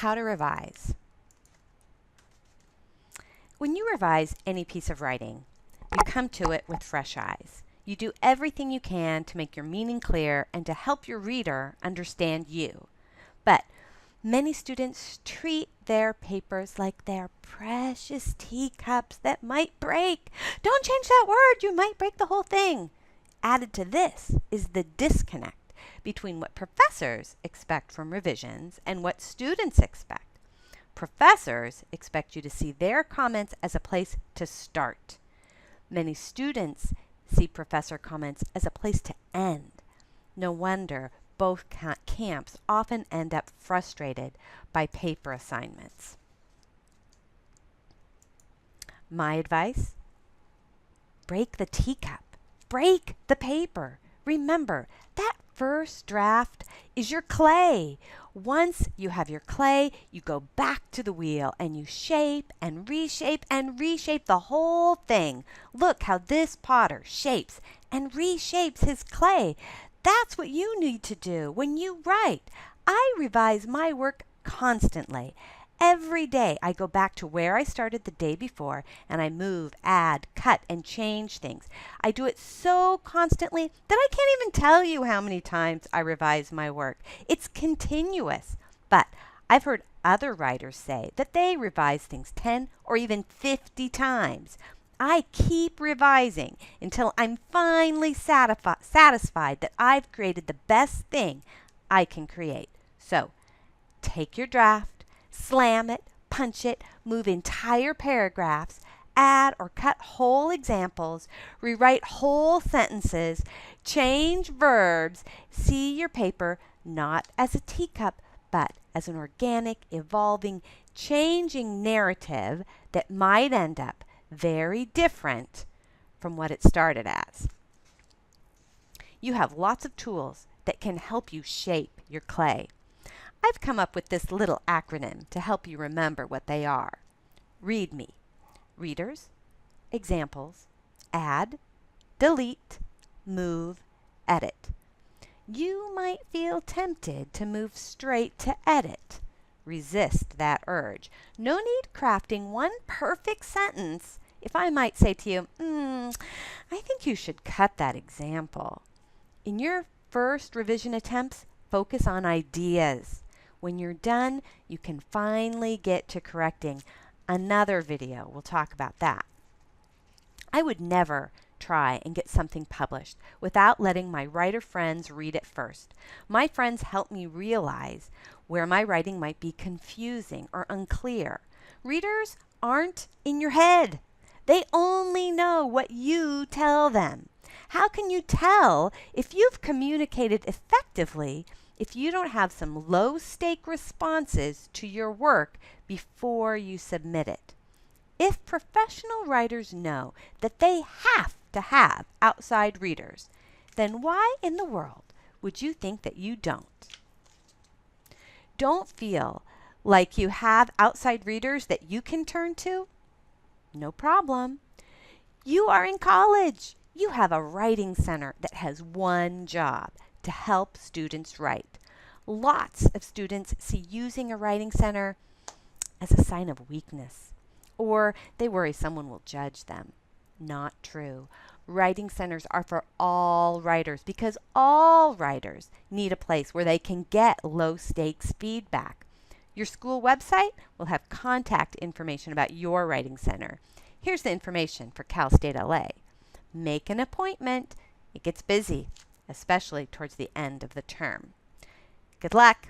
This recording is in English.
How to revise. When you revise any piece of writing, you come to it with fresh eyes. You do everything you can to make your meaning clear and to help your reader understand you. But many students treat their papers like they're precious teacups that might break. Don't change that word, you might break the whole thing. Added to this is the disconnect between what professors expect from revisions and what students expect. Professors expect you to see their comments as a place to start. Many students see professor comments as a place to end. No wonder both camps often end up frustrated by paper assignments. My advice? Break the teacup. Break the paper. Remember, that first draft is your clay. Once you have your clay, you go back to the wheel and you shape and reshape the whole thing. Look how this potter shapes and reshapes his clay. That's what you need to do when you write. I revise my work constantly. Every day I go back to where I started the day before and I move, add, cut, and change things. I do it so constantly that I can't even tell you how many times I revise my work. It's continuous. But I've heard other writers say that they revise things 10 or even 50 times. I keep revising until I'm finally satisfied that I've created the best thing I can create. So, take your draft, slam it, punch it, move entire paragraphs, add or cut whole examples, rewrite whole sentences, change verbs. See your paper not as a teacup, but as an organic, evolving, changing narrative that might end up very different from what it started as. You have lots of tools that can help you shape your clay. I've come up with this little acronym to help you remember what they are. README. Readers, examples, add, delete, move, edit. You might feel tempted to move straight to edit. Resist that urge. No need crafting one perfect sentence if I might say to you, I think you should cut that example. In your first revision attempts, focus on ideas. When you're done, you can finally get to correcting. Another video will talk about that. I would never try and get something published without letting my writer friends read it first. My friends help me realize where my writing might be confusing or unclear. Readers aren't in your head. They only know what you tell them. How can you tell if you've communicated effectively if you don't have some low-stake responses to your work before you submit it? If professional writers know that they have to have outside readers, then why in the world would you think that you don't? Don't feel like you have outside readers that you can turn to? No problem. You are in college. You have a writing center that has one job: to help students write. Lots of students see using a writing center as a sign of weakness, or they worry someone will judge them. Not true. Writing centers are for all writers because all writers need a place where they can get low-stakes feedback. Your school website will have contact information about your writing center. Here's the information for Cal State LA. Make an appointment. It gets busy, especially towards the end of the term. Good luck.